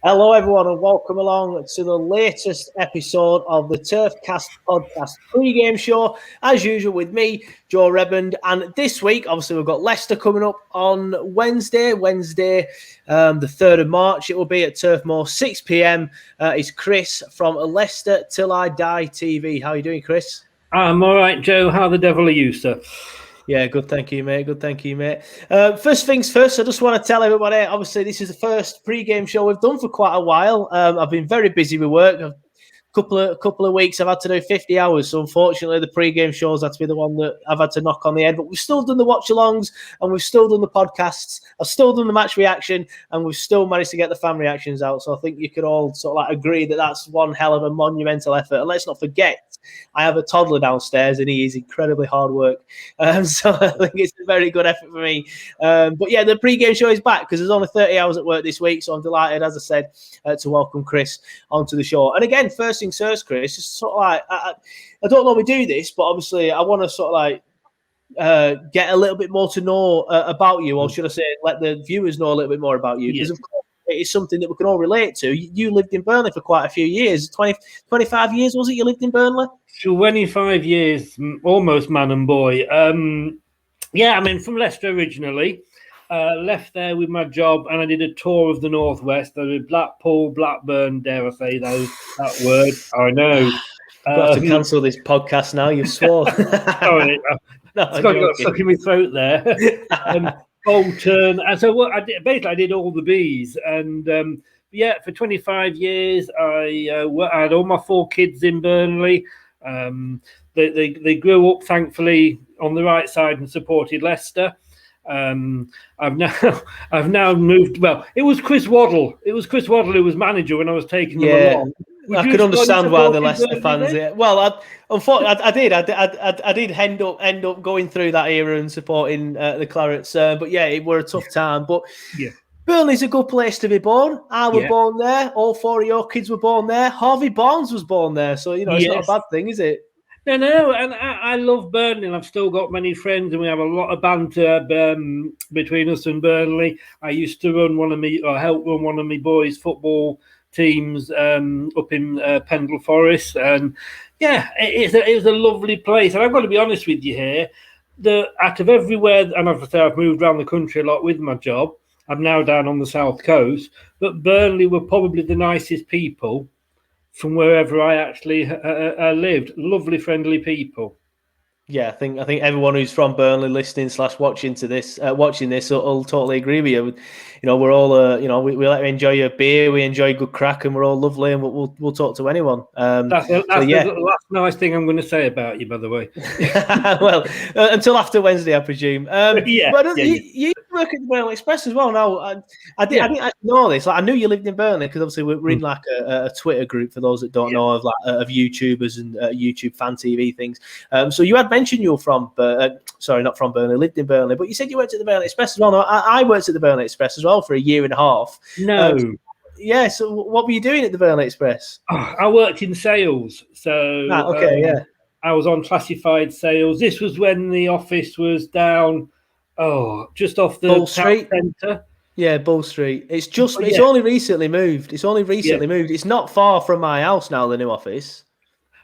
Hello, everyone, and welcome along to the latest episode of the TurfCast podcast pre-game show. As usual, with me, Joe Redmond, and this week, obviously, we've got Leicester coming up on Wednesday, the 3rd of March. It will be at Turf Moor, 6 p.m. It's Chris from Leicester Till I Die TV. How are you doing, Chris? I'm all right, Joe. How the devil are you, sir? Yeah, good. Thank you, mate. First things first, I just want to tell everybody, obviously, this is the first pre-game show we've done for quite a while. I've been very busy with work. A couple of weeks, I've had to do 50 hours. So, unfortunately, the pre-game shows had to be the one that I've had to knock on the head. But we've still done the watch-alongs, and we've still done the podcasts. I've still done the match reaction, and we've still managed to get the fan reactions out. So, I think you could all sort of agree that that's one hell of a monumental effort. And let's not forget, I have a toddler downstairs, and he is incredibly hard work. So I think it's a very good effort for me. But yeah, the pre-game show is back because there's only 30 hours at work this week. So I'm delighted, as I said, to welcome Chris onto the show. And again, first things first, Chris, just sort of like, I don't normally do this, but obviously I want to sort of like get a little bit more to know about you, or should I say, let the viewers know a little bit more about you. Because, of course, it's something that we can all relate to. You lived in Burnley for quite a few years. 25 years, was it, you lived in Burnley? 25 years, almost man and boy. Yeah, I mean, from Leicester originally. Left there with my job, and I did a tour of the Northwest. I did Blackpool, Blackburn, dare I say that word. I know. You have to cancel this podcast now, you've sworn. Sorry. It's got stuck in my throat there. Bolton. And so what I did all the Bs. And yeah, for 25 years, I had all my 4 kids in Burnley. They grew up, thankfully, on the right side and supported Leicester. I've now moved. Well, it was Chris Waddle. It was Chris Waddle who was manager when I was taking them along. I could understand why the Leicester fans. Well, unfortunately, I did end up going through that era and supporting the Clarets. But yeah, it were a tough time. But yeah, Burnley's a good place to be born. I was born there. All 4 of your kids were born there. Harvey Barnes was born there. So it's not a bad thing, is it? No, and I love Burnley, and I've still got many friends, and we have a lot of banter between us and Burnley. I used to help run one of my boys' football teams up in Pendle Forest, and yeah, it was a lovely place. And I've got to be honest with you here, out of everywhere, and as I say, I've moved around the country a lot with my job. I'm now down on the south coast, but Burnley were probably the nicest people from wherever I actually lived. Lovely, friendly people. Yeah, I think everyone who's from Burnley listening / watching this will totally agree with you. We're all we let you enjoy your beer, we enjoy good crack, and we're all lovely, and we'll talk to anyone. That's the last nice thing I'm going to say about you, by the way. Well, until after Wednesday, I presume. You work at the Burnley Express as well. Now, I didn't know this. Like, I knew you lived in Burnley because obviously we're in like a Twitter group for those that don't know of YouTubers and YouTube fan TV things. So you had mentioned you were from, not from Burnley, lived in Burnley, but you said you worked at the Burnley Express as well. No, I worked at the Burnley Express as well for a year and a half. No. Yeah, so what were you doing at the Burnley Express? I worked in sales. So I was on classified sales. This was when the office was down just off the Bull Street centre. Yeah, Bull Street. It's only recently moved. Moved. It's not far from my house now, the new office.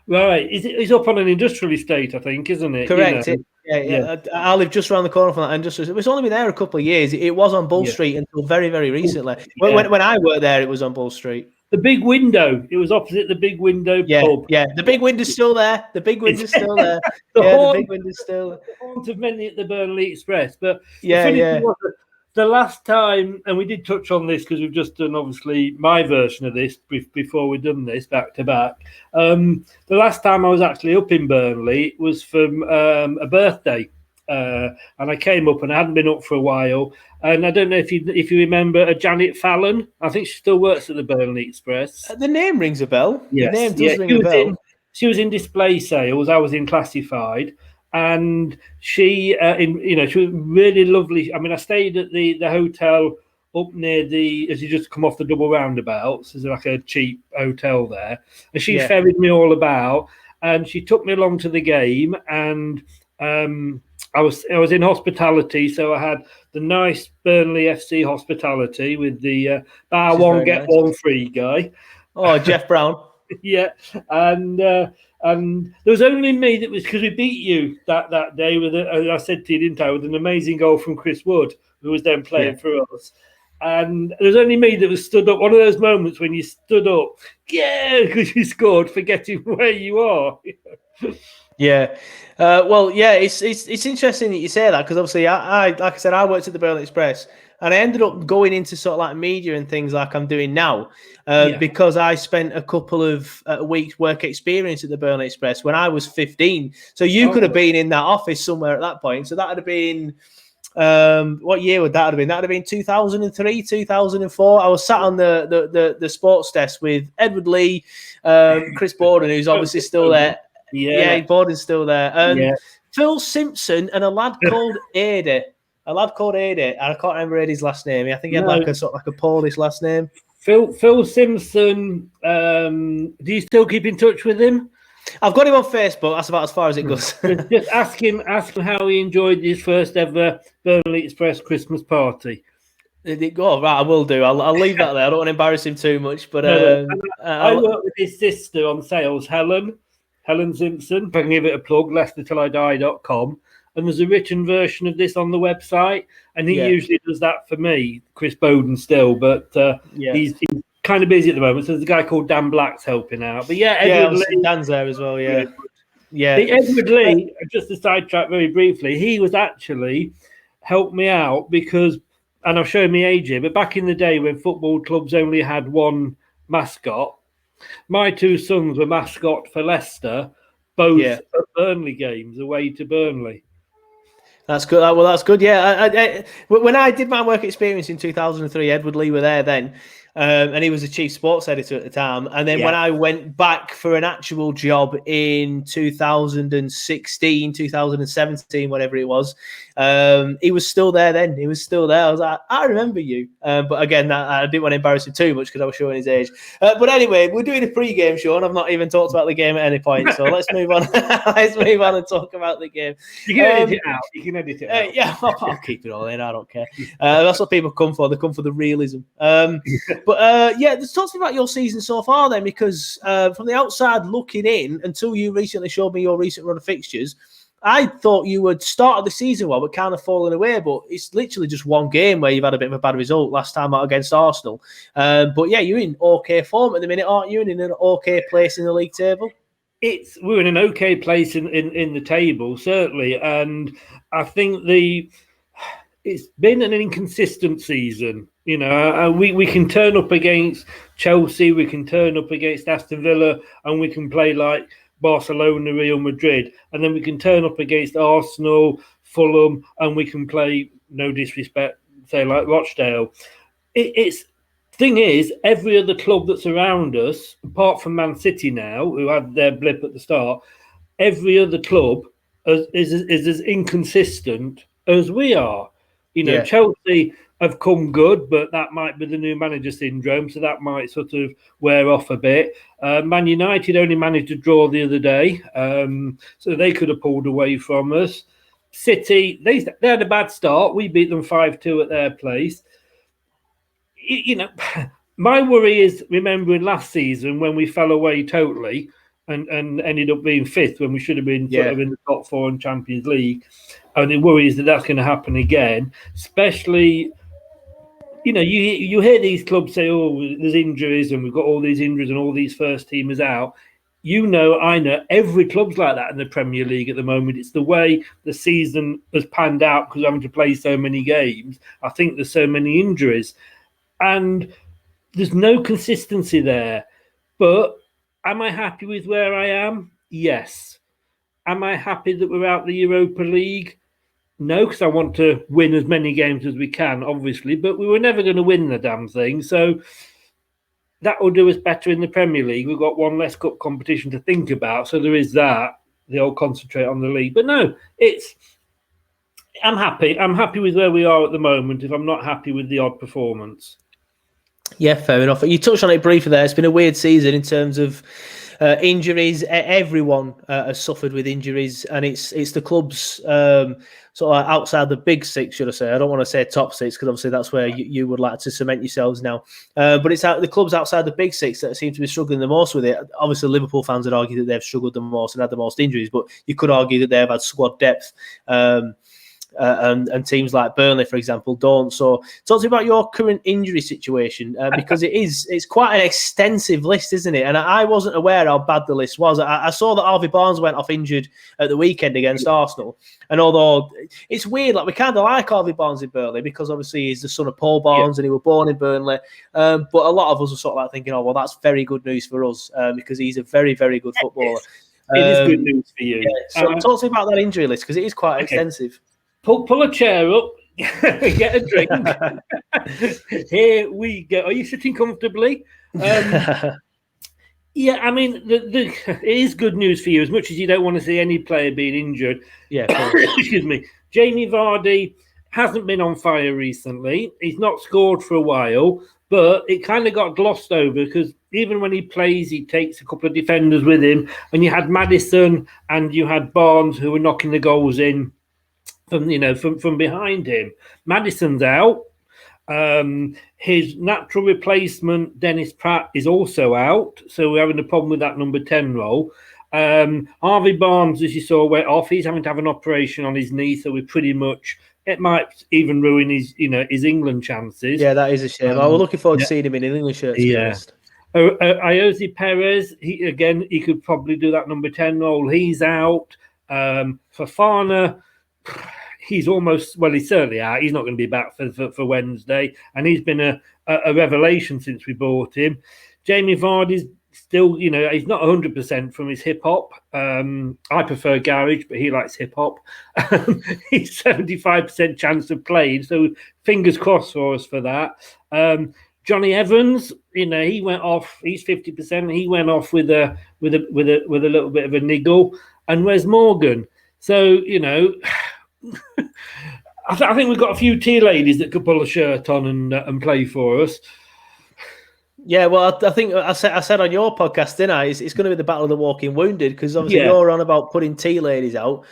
Right. It's up on an industrial estate, I think, isn't it? Correct. Yeah. I live just around the corner from that industrial. It's only been there a couple of years. It was on Bull Street until very, very recently. When I worked there, it was on Bull Street. The Big Window. It was opposite the Big Window pub. Yeah, the Big Window's still there. The Big Window's still there. The Big Window's still there. The haunt of many at the Burnley Express. But the last time, and we did touch on this because we've just done, obviously, my version of this before we've done this back to back. The last time I was actually up in Burnley was from a birthday. And I came up, and I hadn't been up for a while. And I don't know if you remember Janet Fallon. I think she still works at the Burnley Express. The name rings a bell. Yes. The name does ring a bell. She was in display sales. I was in classified. And she was really lovely. I mean, I stayed at the hotel up near as you just come off the double roundabouts. There's like a cheap hotel there. And she ferried me all about. And she took me along to the game. And I was in hospitality, so I had the nice Burnley FC hospitality with the buy one get one free guy. Oh, Jeff Brown. Yeah, and there was only me that was, because we beat you that day with I said to you, didn't I, with an amazing goal from Chris Wood, who was then playing for us. And there was only me that was stood up. One of those moments when you stood up, because you scored, forgetting where you are. Yeah. Well, yeah, it's interesting that you say that, because obviously I like I said, I worked at the Burnley Express, and I ended up going into sort of like media and things like I'm doing now, because I spent a couple of weeks work experience at the Burnley Express when I was 15. So you could have been in that office somewhere at that point. So that would have been, what year would that have been? That would have been 2003, 2004. I was sat on the sports desk with Edward Lee, Chris Borden, who's obviously still there. Yeah, Borden's still there. Phil Simpson and a lad called Ade. A lad called Ade. I can't remember Ade's last name. I think he had like a Polish last name. Phil Simpson. Do you still keep in touch with him? I've got him on Facebook. That's about as far as it goes. Just ask him how he enjoyed his first ever Burnley Express Christmas party. Oh, right, I will do. I'll leave that there. I don't want to embarrass him too much. But I work with his sister on sales, Helen Simpson. If I can give it a plug, leicestertillidie.com. And there's a written version of this on the website. And he usually does that for me, Chris Bowden still. But he's kind of busy at the moment. So there's a guy called Dan Black's helping out. But Edward Lee, Dan's there as well, yeah. The Edward Lee, just to sidetrack very briefly, he was actually helped me out because, and I've shown me age here, but back in the day when football clubs only had one mascot, my two sons were mascot for Leicester, both at Burnley games, away to Burnley. That's good. Well, that's good. Yeah. When I did my work experience in 2003, Edward Lee were there then. And he was the chief sports editor at the time. And then when I went back for an actual job in 2016, 2017, whatever it was, he was still there then. He was still there. I was like, I remember you. But again, I didn't want to embarrass him too much because I was showing his age. But anyway, we're doing a pre-game show and I've not even talked about the game at any point. So let's move on. Let's move on and talk about the game. You can edit it out. You can edit it out. Yeah, I'll keep it all in. I don't care. That's what people come for. They come for the realism. But let's talk to me about your season so far then, because from the outside looking in, until you recently showed me your recent run of fixtures, I thought you would start the season well, but kind of fallen away. But it's literally just one game where you've had a bit of a bad result last time out against Arsenal. But yeah, you're in okay form at the minute, aren't you? And in an okay place in the league table. We're in an okay place in the table, certainly, and I think it's been an inconsistent season. You know, we can turn up against Chelsea, we can turn up against Aston Villa, and we can play like Barcelona, Real Madrid, and then we can turn up against Arsenal, Fulham, and we can play, no disrespect, say like Rochdale. Thing is, every other club that's around us, apart from Man City now, who had their blip at the start, every other club is as inconsistent as we are. You know, Chelsea have come good, but that might be the new manager syndrome, so that might sort of wear off a bit. Man United only managed to draw the other day, so they could have pulled away from us. City, they had a bad start. We beat them 5-2 at their place. You know, my worry is remembering last season when we fell away totally and ended up being fifth when we should have been sort of in the top four in Champions League. And the worry is that that's going to happen again, especially, you know, you hear these clubs say, oh, there's injuries and we've got all these injuries and all these first teamers out. You know, I know every club's like that in the Premier League at the moment. It's the way the season has panned out because having to play so many games. I think there's so many injuries and there's no consistency there. But am I happy with where I am? Yes. Am I happy that we're out the Europa League? No, because I want to win as many games as we can, obviously, but we were never going to win the damn thing. So that will do us better in the Premier League. We've got one less cup competition to think about. So there is that. They'll concentrate on the league. But no, I'm happy. I'm happy with where we are at the moment if I'm not happy with the odd performance. Yeah, fair enough. You touched on it briefly there. It's been a weird season in terms of Injuries, everyone has suffered with injuries, and it's the clubs sort of outside the big six, should I say? I don't want to say top six because obviously that's where you would like to cement yourselves now. But it's the clubs outside the big six that seem to be struggling the most with it. Obviously, Liverpool fans would argue that they've struggled the most and had the most injuries, but you could argue that they've had squad depth. And teams like Burnley, for example, don't. So talk to me about your current injury situation, because it's quite an extensive list, isn't it? And I wasn't aware how bad the list was. I saw that Harvey Barnes went off injured at the weekend against Arsenal. And although it's weird, like we kind of like Harvey Barnes in Burnley because obviously he's the son of Paul Barnes and he was born in Burnley. But a lot of us are sort of like thinking, oh, well, that's very good news for us because he's a very, very good footballer. It is good news for you. Yeah. So talk to me about that injury list because it is quite extensive. Pull a chair up, get a drink. Here we go. Are you sitting comfortably? Yeah, I mean, it is good news for you, as much as you don't want to see any player being injured. Yeah, excuse me. Jamie Vardy hasn't been on fire recently. He's not scored for a while, but it kind of got glossed over because even when he plays, he takes a couple of defenders with him. And you had Maddison and you had Barnes who were knocking the goals in from behind him. Maddison's out. His natural replacement, Dennis Pratt, is also out. So we're having a problem with that number 10 role. Harvey Barnes, as you saw, went off. He's having to have an operation on his knee, so we're pretty much. It might even ruin his England chances. Yeah, that is a shame. I was looking forward to seeing him in an English shirt. Yeah. Iosi Perez, he could probably do that number 10 role. He's out. Fofana, he's certainly out. He's not going to be back for Wednesday, and he's been a revelation since we bought him. Jamie Vardy's still, he's not 100% from his hip hop. I prefer garage, but he likes hip hop. He's 75% chance of playing, so fingers crossed for us for that. Johnny Evans, he went off. He's 50%. He went off with a little bit of a niggle. And where's Morgan? So I think we've got a few tea ladies that could pull a shirt on and play for us. Yeah, well, I think I said on your podcast, didn't I? It's going to be the battle of the walking wounded because obviously you're on about putting tea ladies out.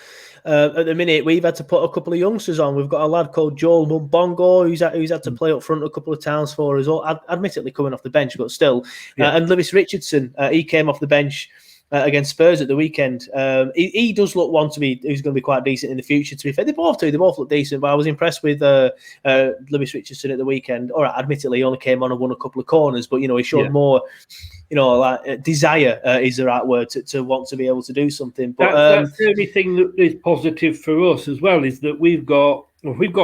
At the minute, we've had to put a couple of youngsters on. We've got a lad called Joel Mumbongo who's had to play up front a couple of times for us. Admittedly coming off the bench, but still. And Lewis Richardson, he came off the bench against Spurs at the weekend. He does look one who's going to be quite decent in the future. To be fair, they both look decent. But I was impressed with Lewis Richardson at the weekend. All right, admittedly, he only came on and won a couple of corners, but he showed more. Desire is the right word to want to be able to do something. But that's the only thing that is positive for us as well is that we've got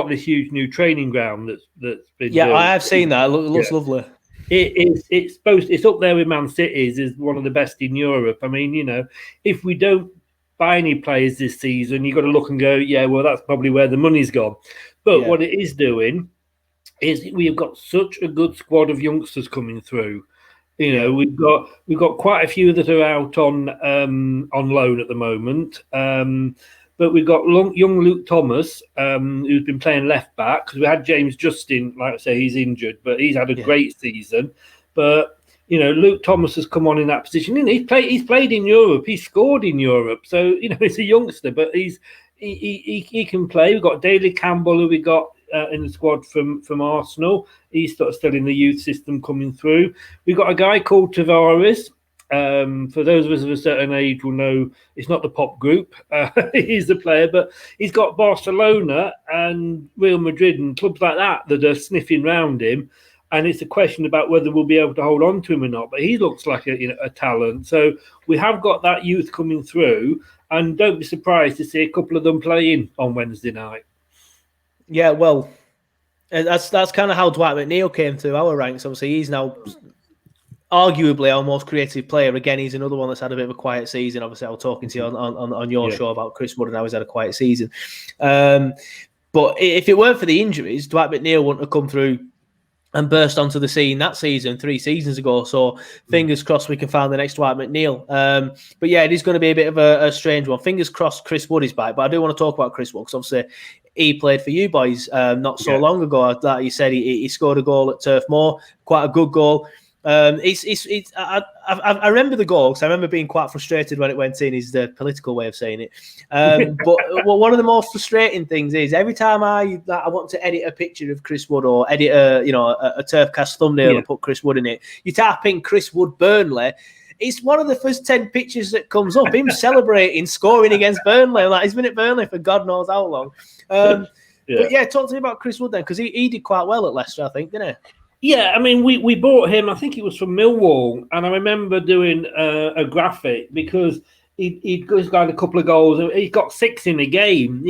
this huge new training ground that's been. Yeah, I have seen that. It looks lovely. It's up there with Man City's is one of the best in Europe. I mean, if we don't buy any players this season, you've got to look and go, yeah, well, that's probably where the money's gone. But what it is doing is we've got such a good squad of youngsters coming through. We've got quite a few that are out on loan at the moment. But we've got young Luke Thomas, who's been playing left back, because we had James Justin, like I say, he's injured, but he's had a great season. But, Luke Thomas has come on in that position. He's played in Europe. He's scored in Europe. So, he's a youngster, but he can play. We've got Daley Campbell, who we got in the squad from Arsenal. He's still in the youth system coming through. We've got a guy called Tavares. For those of us of a certain age will know it's not the pop group. He's the player, but he's got Barcelona and Real Madrid and clubs like that are sniffing round him. And it's a question about whether we'll be able to hold on to him or not. But he looks like a talent. So we have got that youth coming through. And don't be surprised to see a couple of them playing on Wednesday night. Yeah, well, that's kind of how Dwight McNeil came through our ranks. Obviously, he's now arguably our most creative player. Again, he's another one that's had a bit of a quiet season. Obviously, I was talking to you on your show about Chris Wood and how he's had a quiet season. But if it weren't for the injuries, Dwight McNeil wouldn't have come through and burst onto the scene that season 3 seasons ago. So fingers crossed we can find the next Dwight McNeil. But yeah, it is going to be a bit of a strange one. Fingers crossed Chris Wood is back. But I do want to talk about Chris Wood because obviously he played for you boys not so long ago. That you said he scored a goal at Turf Moor, quite a good goal. I remember the goal because I remember being quite frustrated when it went in. Is the political way of saying it. But one of the most frustrating things is every time I want to edit a picture of Chris Wood or edit a TurfCast thumbnail and put Chris Wood in it, you type in Chris Wood Burnley. It's one of the first 10 pictures that comes up. Him celebrating scoring against Burnley. Like he's been at Burnley for God knows how long. But yeah, talk to me about Chris Wood then, because he did quite well at Leicester, I think, didn't he? Yeah, I mean, we bought him. I think he was from Millwall, and I remember doing a graphic because he'd got a couple of goals. He got 6 in a game.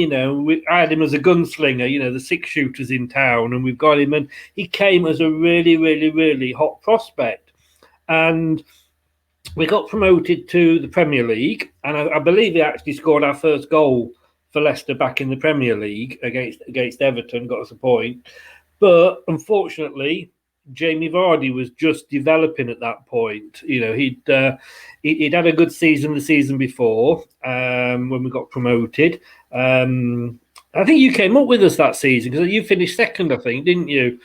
I had him as a gunslinger. The 6 shooters in town, and we've got him. And he came as a really, really, really hot prospect, and we got promoted to the Premier League. And I believe he actually scored our first goal for Leicester back in the Premier League against Everton. Got us a point, but unfortunately, Jamie Vardy was just developing at that point. He'd had a good season the season before when we got promoted. I think you came up with us that season because you finished second, I think, didn't you?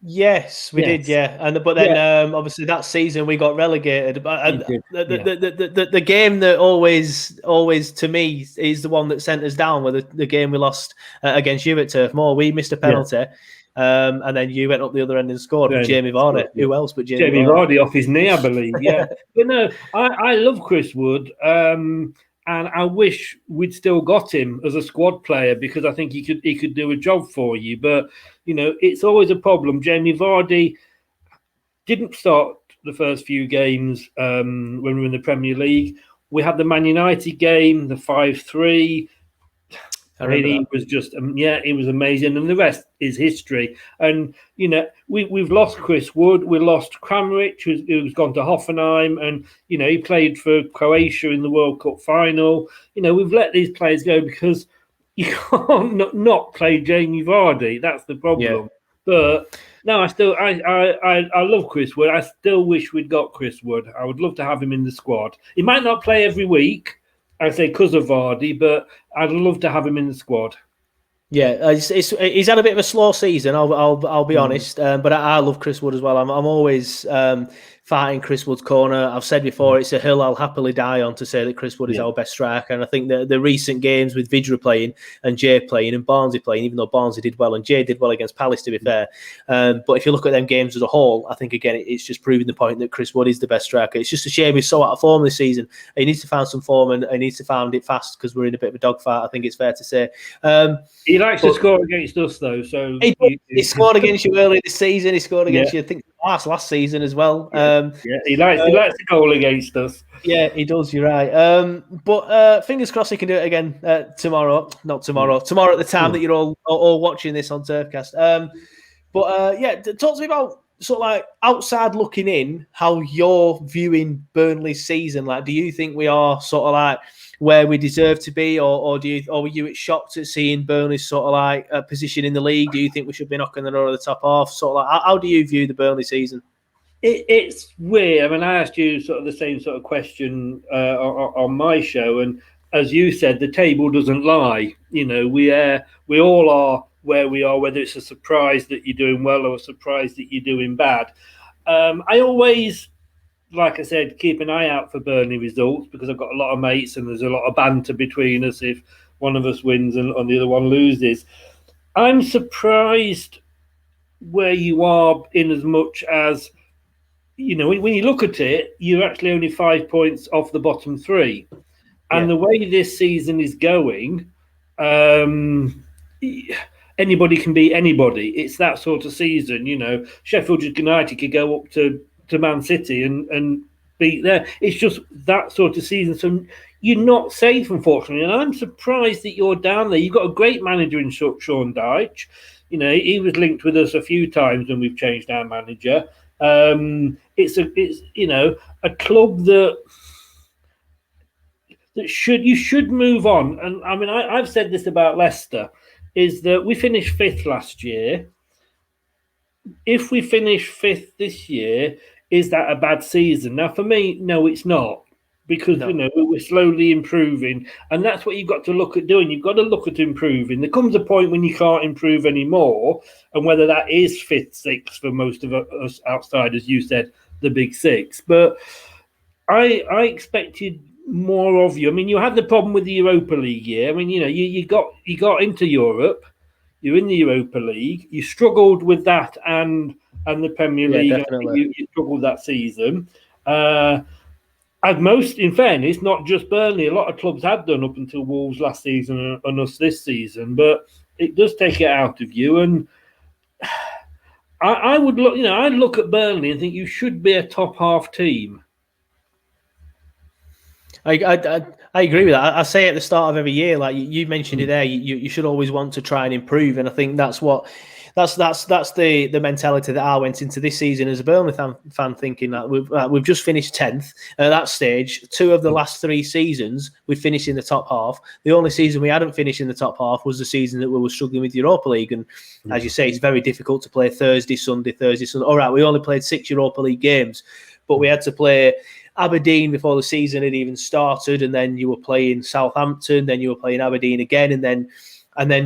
Yes, we did, yeah. But then obviously that season we got relegated. The game that always to me is the one that sent us down, where the game we lost against you at Turf Moor. We missed a penalty. Yeah. And then you went up the other end and scored with Jamie Vardy. Who else but Jamie Vardy off his knee, I believe. Yeah, but no, I love Chris Wood, and I wish we'd still got him as a squad player because I think he could do a job for you. But it's always a problem. Jamie Vardy didn't start the first few games when we were in the Premier League. We had the Man United game, the 5-3. He was just, it was amazing. And the rest is history. And, we've lost Chris Wood. We lost Kramaric, who's gone to Hoffenheim. And, he played for Croatia in the World Cup final. We've let these players go because you can't not play Jamie Vardy. That's the problem. Yeah. But, no, I love Chris Wood. I still wish we'd got Chris Wood. I would love to have him in the squad. He might not play every week, I say because of Vardy, but I'd love to have him in the squad. Yeah, he's had a bit of a slow season. I'll be honest, but I love Chris Wood as well. I'm always fighting Chris Wood's corner. I've said before, it's a hill I'll happily die on to say that Chris Wood is our best striker. And I think the recent games with Vidra playing and Jay playing and Barnsley playing, even though Barnsley did well and Jay did well against Palace, to be fair. But if you look at them games as a whole, I think, again, it's just proving the point that Chris Wood is the best striker. It's just a shame he's so out of form this season. He needs to find some form and he needs to find it fast because we're in a bit of a dogfight, I think it's fair to say. He likes to score against us, though. So he scored against you earlier this season. He scored against you, I think, last season as well. He likes to goal against us. Yeah, he does. You're right. But fingers crossed he can do it again tomorrow. Not tomorrow. Tomorrow at the time that you're all watching this on Turfcast. Talk to me about sort of like outside looking in, how you're viewing Burnley's season. Like, do you think we are sort of like where we deserve to be, or were you shocked at seeing Burnley's sort of like position in the league? Do you think we should be knocking the door of the top half? Sort of like, how do you view the Burnley season? It's weird. I mean, I asked you sort of the same sort of question on my show, and as you said, the table doesn't lie. We all are where we are, whether it's a surprise that you're doing well or a surprise that you're doing bad. I always, like I said, keep an eye out for Burnley results because I've got a lot of mates and there's a lot of banter between us if one of us wins and the other one loses. I'm surprised where you are in as much as, when you look at it, you're actually only 5 points off the bottom 3. And the way this season is going, anybody can beat anybody. It's that sort of season, Sheffield United could go up to Man City and beat there. It's just that sort of season. So you're not safe, unfortunately. And I'm surprised that you're down there. You've got a great manager in Sean Dyche. He was linked with us a few times when we've changed our manager. It's a club that you should move on. And I mean, I've said this about Leicester, is that we finished 5th last year. If we finish 5th this year, is that a bad season? Now, for me, no, it's not. Because, we're slowly improving. And that's what you've got to look at doing. You've got to look at improving. There comes a point when you can't improve anymore. And whether that is 5th, 6th for most of us outsiders, you said the Big Six. But I expected more of you. I mean, you had the problem with the Europa League year. I mean, you got into Europe. You're in the Europa League. You struggled with that and the Premier League. Definitely. You struggled that season. In fairness, not just Burnley. A lot of clubs had done up until Wolves last season and us this season. But it does take it out of you. And I would look. I'd look at Burnley and think you should be a top half team. I agree with that. I say at the start of every year, like you mentioned it there, you should always want to try and improve, and I think that's the mentality that I went into this season as a Burnley fan thinking that we've just finished 10th at that stage. 2 of the last 3 seasons we finished in the top half. The only season we hadn't finished in the top half was the season that we were struggling with Europa League, and as you say, it's very difficult to play Thursday, Sunday. All right, we only played 6 Europa League games, but we had to play Aberdeen before the season had even started, and then you were playing Southampton, then you were playing Aberdeen again, and then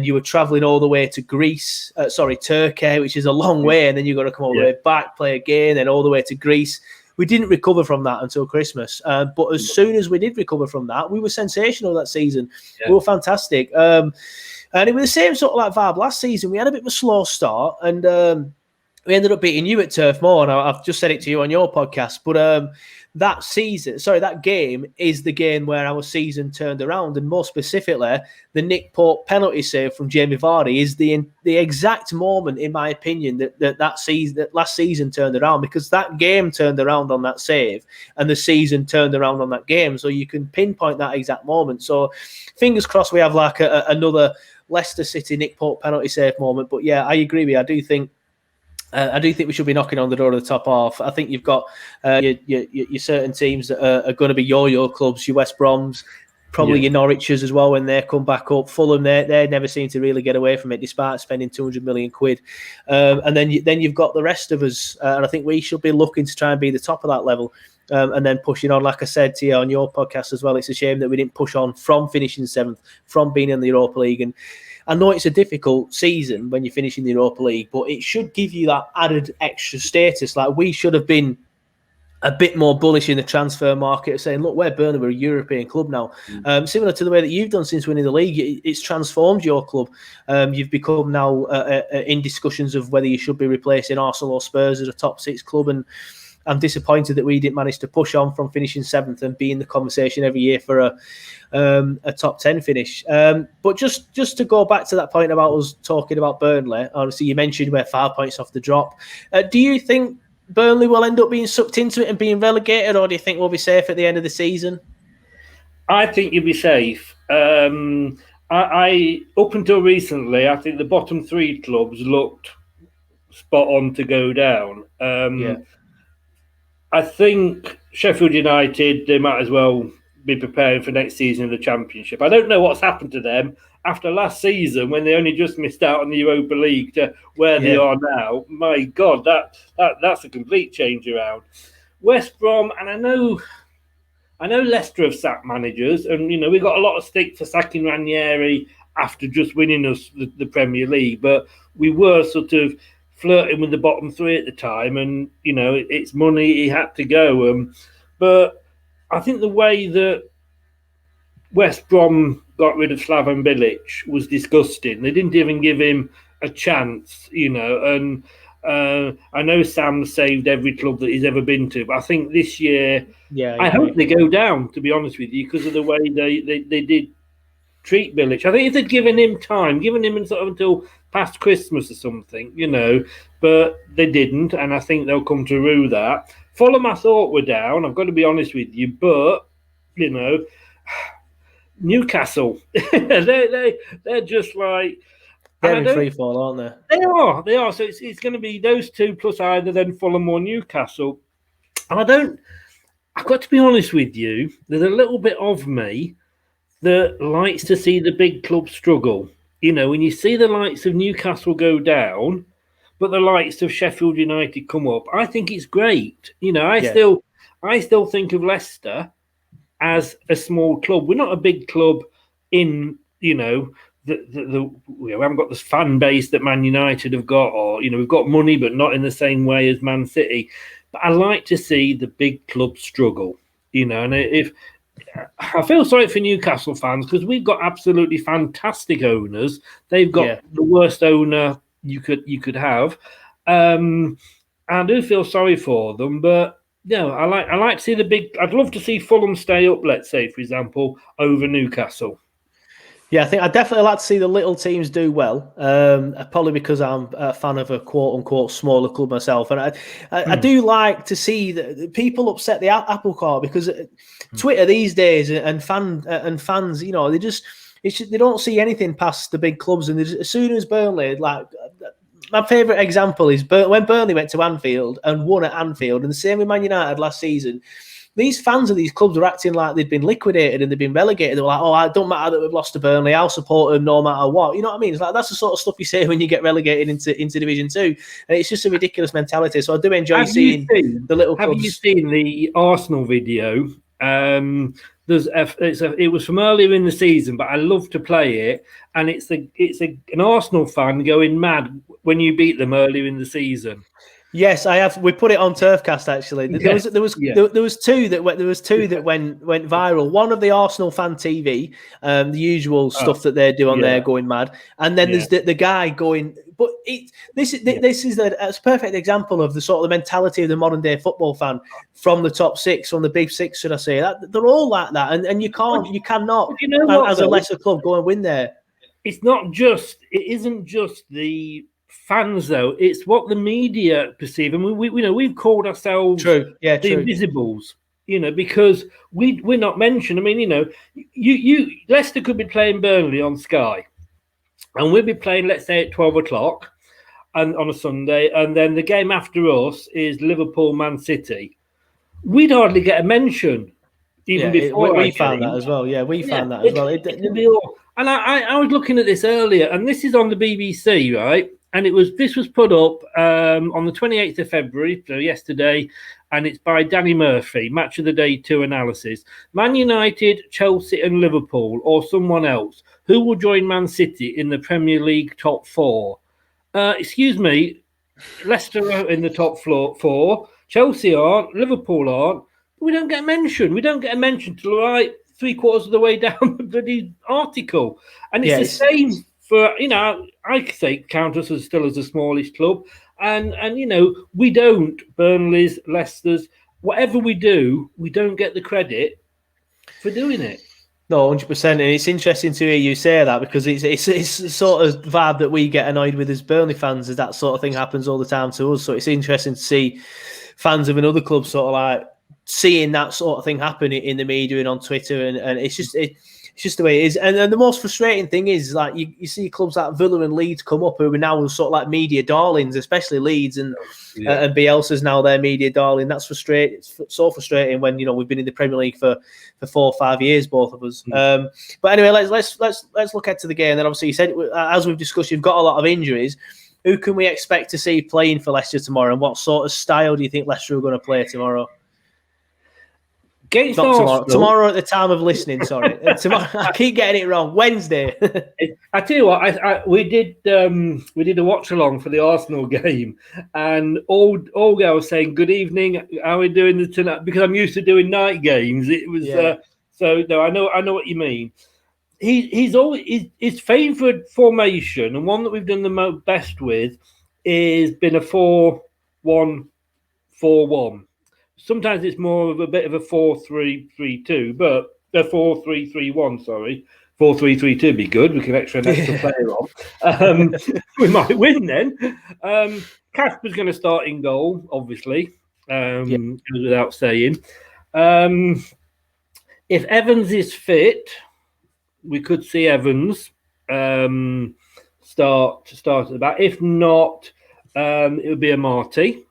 you were travelling all the way to Turkey, which is a long way, and then you've got to come all the way back, play again, then all the way to Greece. We didn't recover from that until Christmas, but as soon as we did recover from that, we were sensational that season. Yeah. We were fantastic, and it was the same sort of like vibe last season. We had a bit of a slow start, and we ended up beating you at Turf Moor, and I've just said it to you on your podcast, but that game is the game where our season turned around, and more specifically, the Nick Pope penalty save from Jamie Vardy is the exact moment, in my opinion, that last season turned around, because that game turned around on that save, and the season turned around on that game. So you can pinpoint that exact moment. So fingers crossed we have like another Leicester City Nick Pope penalty save moment. But yeah, I agree with you. I do think we should be knocking on the door of the top half. I think you've got your certain teams that are going to be your clubs, your West Broms, probably your Norwiches as well when they come back up. Fulham, they never seem to really get away from it despite spending 200 million quid. And then you've got the rest of us, and I think we should be looking to try and be the top of that level. And then pushing on, like I said to you on your podcast as well, it's a shame that we didn't push on from finishing 7th, from being in the Europa League. And I know it's a difficult season when you finish in the Europa League, but it should give you that added extra status. Like, we should have been a bit more bullish in the transfer market, saying, look, we're Burnley, we're a European club now. Similar to the way that you've done since winning the league, it's transformed your club. You've become now in discussions of whether you should be replacing Arsenal or Spurs as a top 6 club, and I'm disappointed that we didn't manage to push on from finishing 7th and be in the conversation every year for a top 10 finish. But just to go back to that point about us talking about Burnley, obviously you mentioned we're 5 points off the drop. Do you think Burnley will end up being sucked into it and being relegated, or do you think we'll be safe at the end of the season? I think you'll be safe. I up until recently, I think the bottom 3 clubs looked spot on to go down. I think Sheffield United, they might as well be preparing for next season in the Championship. I don't know what's happened to them after last season when they only just missed out on the Europa League to where they are now. My God, that's a complete change around. West Brom, and I know Leicester have sacked managers, and we got a lot of stick for sacking Ranieri after just winning us the Premier League, but we were sort of flirting with the bottom 3 at the time, and it's money, he had to go. But I think the way that West Brom got rid of Slaven Bilic was disgusting. They didn't even give him a chance, and I know Sam saved every club that he's ever been to, but I think this year, I hope they go down, to be honest with you, because of the way they did treat Bilic. I think if they'd given him time, sort of until past Christmas or something, but they didn't, and I think they'll come to rue that. Fulham, I thought, were down, I've got to be honest with you, but, Newcastle, they're just like... They're in free fall, aren't they? They are. So it's going to be those 2 plus either then Fulham or Newcastle. And I've got to be honest with you, there's a little bit of me that likes to see the big clubs struggle. When you see the likes of Newcastle go down, but the likes of Sheffield United come up, I think it's great. I still think of Leicester as a small club. We're not a big club in, we haven't got this fan base that Man United have got, or, we've got money, but not in the same way as Man City. But I like to see the big clubs struggle, and if I feel sorry for Newcastle fans because we've got absolutely fantastic owners. They've got the worst owner you could have. I do feel sorry for them, but I like to see the big. I'd love to see Fulham stay up. Let's say, for example, over Newcastle. Yeah, I think I'd definitely like to see the little teams do well. Probably because I'm a fan of a quote unquote smaller club myself, and I do like to see that people upset the apple cart because Twitter these days and fans, they don't see anything past the big clubs, and as soon as Burnley, like my favourite example is when Burnley went to Anfield and won at Anfield, and the same with Man United last season. These fans of these clubs are acting like they've been liquidated and they've been relegated. They're like, "Oh, it don't matter that we've lost to Burnley. I'll support them no matter what." You know what I mean? It's like that's the sort of stuff you say when you get relegated into Division 2, and it's just a ridiculous mentality. So I do enjoy seeing the little clubs. Have you seen the Arsenal video? It was from earlier in the season, but I love to play it, and it's an Arsenal fan going mad when you beat them earlier in the season. Yes, I have. We put it on TurfCast actually. There was two that went viral. One of the Arsenal fan TV, the usual stuff that they do on there, going mad, and then there's the guy going. But this is a perfect example of the sort of the mentality of the modern day football fan from the top six, from the big six, should I say? They're all like that, and you cannot, as a lesser club, go and win there. It isn't just the fans though, it's what the media perceive, and we've called ourselves the Invisibles, because we're not mentioned. I mean, you Leicester could be playing Burnley on Sky, and we'll be playing, let's say, at 12 o'clock and on a Sunday, and then the game after us is Liverpool Man City. We'd hardly get a mention even before we found that as well. Yeah, we found that as well. And I was looking at this earlier, and this is on the BBC, right? And this was put up on the 28th of February, so yesterday, and it's by Danny Murphy, Match of the Day 2 analysis. Man United, Chelsea and Liverpool, or someone else, who will join Man City in the Premier League top four? Excuse me, Leicester are in the top four, Chelsea aren't, Liverpool aren't, but we don't get mentioned. We don't get a mention till right 3/4 of the way down the bloody article. And it's the same for, I say count us as still as a smallish club. And we don't, Burnley's, Leicester's, whatever we do, we don't get the credit for doing it. No, 100%. And it's interesting to hear you say that, because it's sort of vibe that we get annoyed with as Burnley fans, as that sort of thing happens all the time to us. So it's interesting to see fans of another club sort of like seeing that sort of thing happen in the media and on Twitter. And it's just the way it is. And the most frustrating thing is, like, you see clubs like Villa and Leeds come up who are now sort of like media darlings, especially Leeds, and Bielsa's now their media darling. That's frustrating. It's so frustrating when we've been in the Premier League for 4 or 5 years, both of us. But anyway, let's look ahead to the game. Then obviously you said, as we've discussed, you've got a lot of injuries. Who can we expect to see playing for Leicester tomorrow, and what sort of style do you think Leicester are going to play tomorrow? Tomorrow at the time of listening, sorry. Tomorrow, I keep getting it wrong. Wednesday. I tell you what, we did a watch along for the Arsenal game, and all guy was saying, "Good evening, how are we doing tonight?" Because I'm used to doing night games. It was so no, I know what you mean. He's always his favourite formation, and one that we've done the best with, is been a 4-1-4-1. Sometimes it's more of a bit of a 4-3-3-2, but a 4-3-3-1. Sorry, 4-3-3-2 be good. We can extra an extra player on. We might win then. Casper's going to start in goal, obviously, without saying. If Evans is fit, we could see Evans start at the back. If not, it would be a Marty.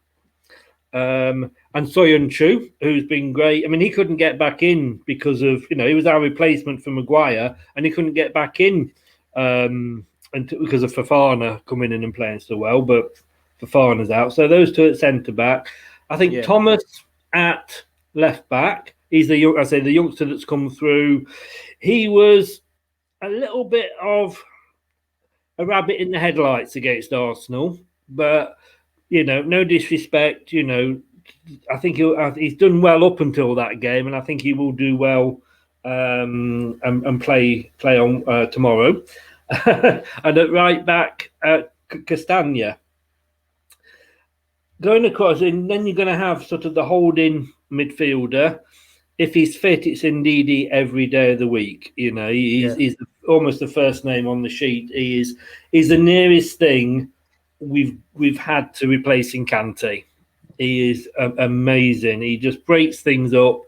And Soyuncu, who's been great. I mean, he couldn't get back in because of, he was our replacement for Maguire, and he couldn't get back in because of Fofana coming in and playing so well, but Fofana's out. So those two at centre-back. I think Thomas at left-back. He's the youngster that's come through. He was a little bit of a rabbit in the headlights against Arsenal, but, no disrespect, he's done well up until that game, and I think he will do well and play on tomorrow. And at right back, Castagna. Going across, and then you're going to have sort of the holding midfielder. If he's fit, it's Ndidi every day of the week. He's almost the first name on the sheet. He's the nearest thing we've had to replacing Kante. He is amazing. He just breaks things up.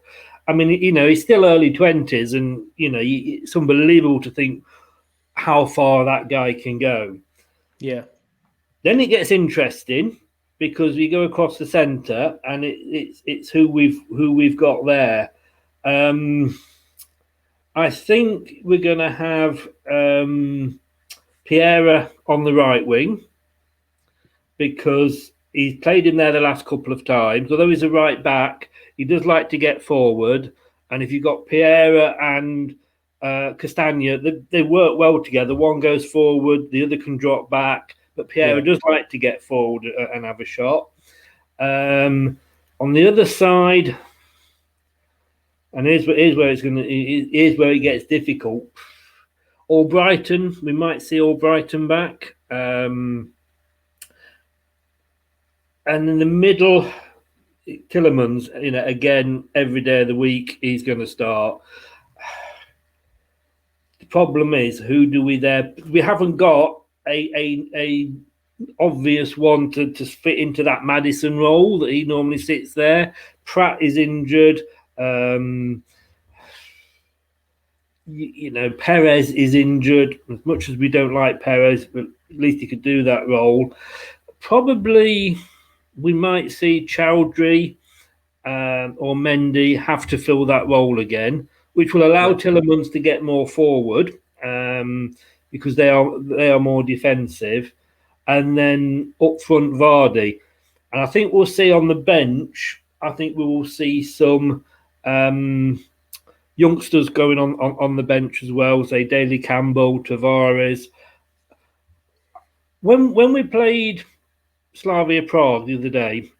I mean, he's still early 20s, and it's unbelievable to think how far that guy can go. Yeah. Then it gets interesting, because we go across the centre, and it's who we've got there. I think we're going to have Piera on the right wing, because he's played him there the last couple of times. Although he's a right back, he does like to get forward. And if you've got Piera and Castagna, they work well together. One goes forward, the other can drop back. But Piera does like to get forward and have a shot. On the other side, and here's where it gets difficult. Albrighton, we might see Albrighton back. And in the middle, Tillemans, again, every day of the week, he's going to start. The problem is, who do we there? We haven't got a obvious one to fit into that Maddison role that he normally sits there. Pratt is injured. Perez is injured. As much as we don't like Perez, but at least he could do that role. Probably we might see Chowdhury or Mendy have to fill that role again, which will allow Tillemans to get more forward. Because they are more defensive, and then up front Vardy, and I think we'll see on the bench. I think we will see some youngsters going on the bench as well, say Daley Campbell, Tavares. When we played Slavia Prague the other day,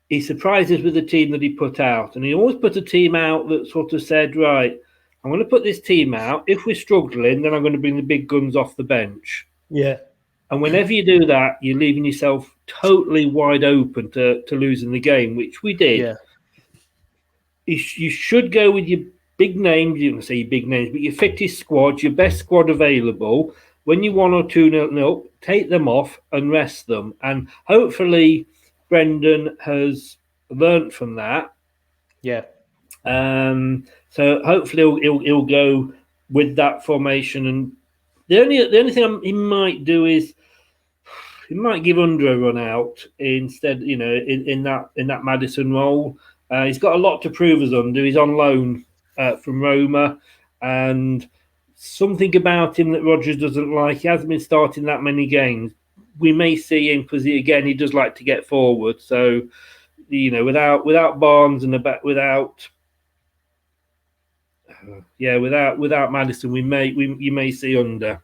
he surprised us with the team that he put out, and he always put a team out that sort of said, right, I'm going to put this team out. If we're struggling, then I'm going to bring the big guns off the bench. Yeah. And whenever you do that, you're leaving yourself totally wide open to losing the game, which we did. Yeah. You should go with your big names. You can say your big names, but your fittest squad, your best squad available. When you're 1 or 2-0 up, take them off and rest them. And hopefully Brendan has learnt from that. Yeah. So hopefully he'll go with that formation, and the only thing he might do is he might give Under a run out instead. In that Maddison role, he's got a lot to prove as Under. He's on loan from Roma, and something about him that Rodgers doesn't like. He hasn't been starting that many games. We may see him because he does like to get forward. So without Barnes and without Maddison, you may see Under.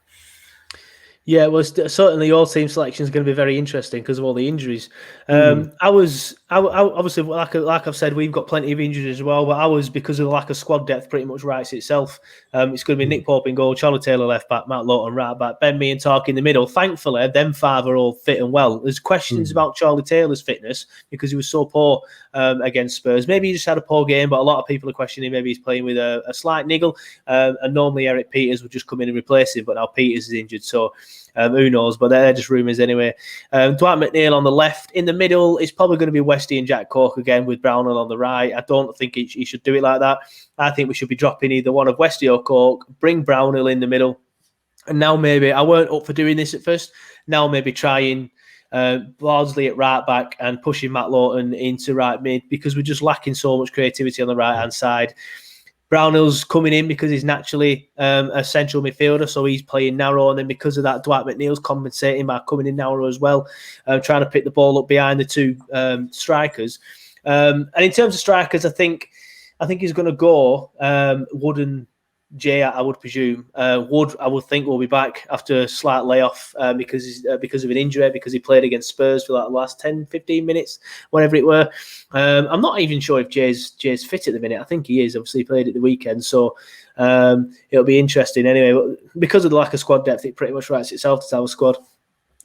Yeah, well, certainly your team selection is going to be very interesting because of all the injuries. Obviously, like I've said, we've got plenty of injuries as well, but because of the lack of squad depth, pretty much writes itself. It's going to be Nick Pope in goal, Charlie Taylor left back, Matt Lawton right back, Ben Mee and Tark in the middle. Thankfully, them five are all fit and well. There's questions about Charlie Taylor's fitness because he was so poor against Spurs. Maybe he just had a poor game, but a lot of people are questioning maybe he's playing with a slight niggle. And normally Eric Peters would just come in and replace him, but now Peters is injured, so who knows? But they're just rumours anyway. Dwight McNeil on the left. In the middle, it's probably going to be Westy and Jack Cork again with Brownhill on the right. I don't think he should do it like that. I think we should be dropping either one of Westy or Cork, bring Brownhill in the middle. And now maybe, I weren't up for doing this at first, now maybe trying Bardsley at right back and pushing Matt Lawton into right mid because we're just lacking so much creativity on the right-hand side. Brownhill's coming in because he's naturally a central midfielder, so he's playing narrow. And then because of that, Dwight McNeil's compensating by coming in narrow as well, trying to pick the ball up behind the two strikers. And in terms of strikers, I think he's going to go Wood and Jay, I would presume, I would think will be back after a slight layoff because of an injury, because he played against Spurs for like the last 10, 15 minutes, whatever it were. I'm not even sure if Jay's fit at the minute. I think he is. Obviously, he played at the weekend, so it'll be interesting anyway. But because of the lack of squad depth, it pretty much writes itself to our squad.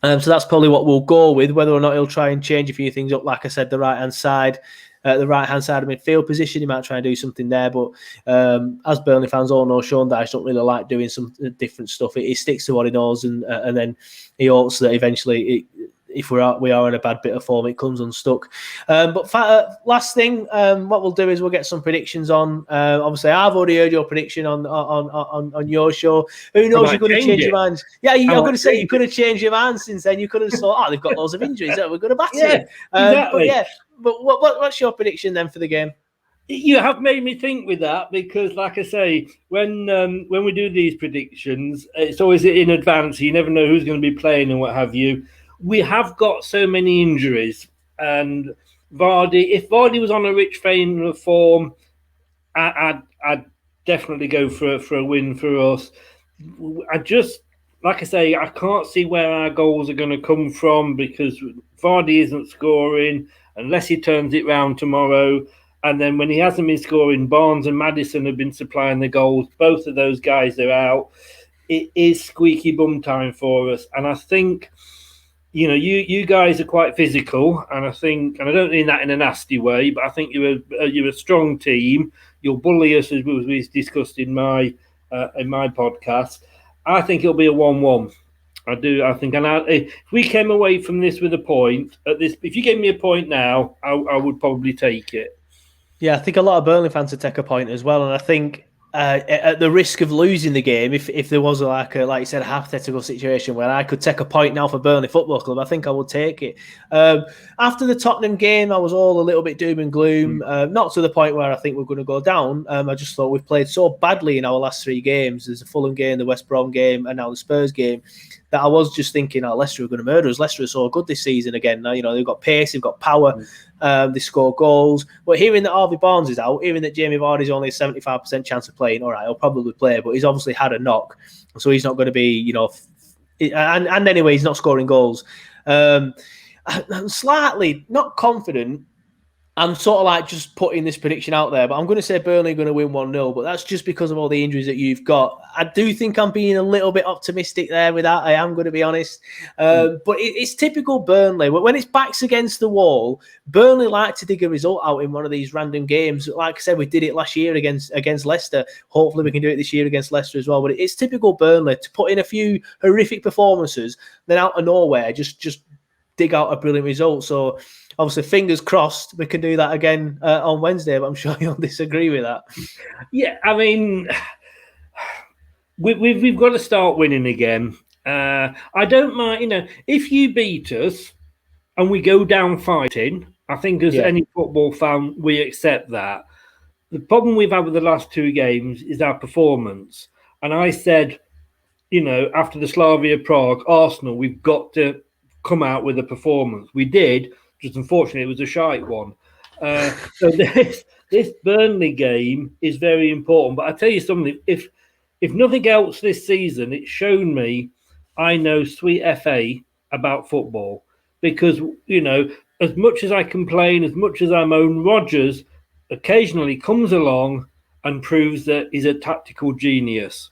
So that's probably what we'll go with. Whether or not he'll try and change a few things up, like I said, the right-hand side of midfield position, he might try and do something there. But as Burnley fans all know, Sean Dyche don't really like doing some different stuff. He sticks to what he knows, and then he hopes that eventually, if we are in a bad bit of form, it comes unstuck. But last thing, what we'll do is we'll get some predictions on. Obviously, I've already heard your prediction on your show. Who knows? You're going to change your minds. Yeah, I'm going to say you could have changed your mind since then. You could have thought, they've got loads of injuries. We're going to batter it. Exactly. But what's your prediction then for the game? You have made me think with that, because, like I say, when we do these predictions, it's always in advance. You never know who's going to be playing and what have you. We have got so many injuries, and Vardy. If Vardy was on a rich vein of form, I'd definitely go for a win for us. Like I say, I can't see where our goals are going to come from, because Vardy isn't scoring unless he turns it round tomorrow. And then when he hasn't been scoring, Barnes and Maddison have been supplying the goals. Both of those guys are out. It is squeaky bum time for us, and I think. You guys are quite physical, and I don't mean that in a nasty way, but I think you're a strong team. You'll bully us, as we discussed in my podcast. I think it'll be a 1-1. I do. I think, and if we came away from this with a point if you gave me a point now, I would probably take it. Yeah, I think a lot of Burnley fans would take a point as well, and I think. At the risk of losing the game, if there was like you said, a hypothetical situation where I could take a point now for Burnley Football Club, I think I would take it. After the Tottenham game, I was all a little bit doom and gloom, not to the point where I think we're going to go down. I just thought we've played so badly in our last three games. There's the Fulham game, the West Brom game, and now the Spurs game, that I was just thinking, Leicester are going to murder us. Leicester are so good this season again. Now, they've got pace, they've got power, they score goals. But hearing that Harvey Barnes is out, hearing that Jamie Vardy's only a 75% chance of playing, all right, he'll probably play, but he's obviously had a knock, so he's not going to be, and anyway, he's not scoring goals. I'm slightly not confident. I'm sort of like just putting this prediction out there, but I'm going to say Burnley are going to win 1-0, but that's just because of all the injuries that you've got. I do think I'm being a little bit optimistic there with that. I am going to be honest. But it's typical Burnley. When it's backs against the wall, Burnley like to dig a result out in one of these random games. Like I said, we did it last year against Leicester. Hopefully we can do it this year against Leicester as well. But it's typical Burnley to put in a few horrific performances, then out of nowhere, just dig out a brilliant result. So obviously, fingers crossed, we can do that again on Wednesday, but I'm sure you'll disagree with that. Yeah, I mean, we've got to start winning again. I don't mind, if you beat us and we go down fighting, I think as any football fan, we accept that. The problem we've had with the last two games is our performance. And I said, after the Slavia Prague, Arsenal, we've got to come out with a performance. We did. Just unfortunately, it was a shite one. So this Burnley game is very important. But I tell you something: if nothing else this season, it's shown me I know sweet FA about football, because as much as I complain, as much as I moan, Rodgers occasionally comes along and proves that he's a tactical genius.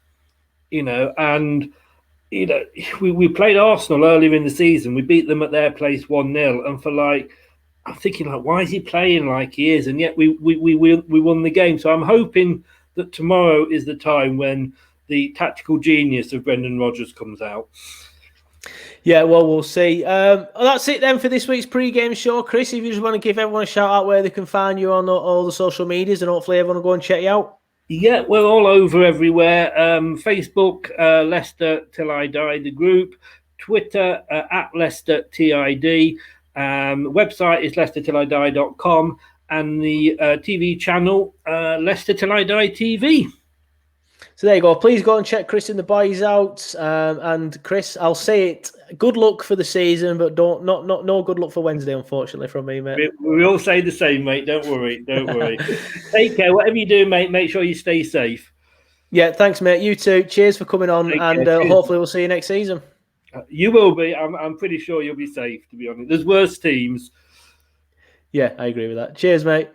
And. We played Arsenal earlier in the season. We beat them at their place 1-0, and I'm thinking why is he playing like he is? And yet we won the game. So I'm hoping that tomorrow is the time when the tactical genius of Brendan Rodgers comes out. Yeah, well, we'll see. That's it then for this week's pre-game show. Chris, if you just want to give everyone a shout out where they can find you on all the social medias, and hopefully everyone will go and check you out. Yeah, we're all over everywhere. Facebook, Leicester Till I Die, the group. Twitter, at Leicester TID. Website is leicestertillidie.com. And the TV channel, Leicester Till I Die TV. So there you go. Please go and check Chris and the boys out. And Chris, I'll say it. Good luck for the season, but no good luck for Wednesday, unfortunately, from me, mate. We all say the same, mate. Don't worry. Take care. Whatever you do, mate, make sure you stay safe. Yeah, thanks, mate. You too. Cheers for coming on, and hopefully we'll see you next season. You will be. I'm pretty sure you'll be safe, to be honest. There's worse teams. Yeah, I agree with that. Cheers, mate.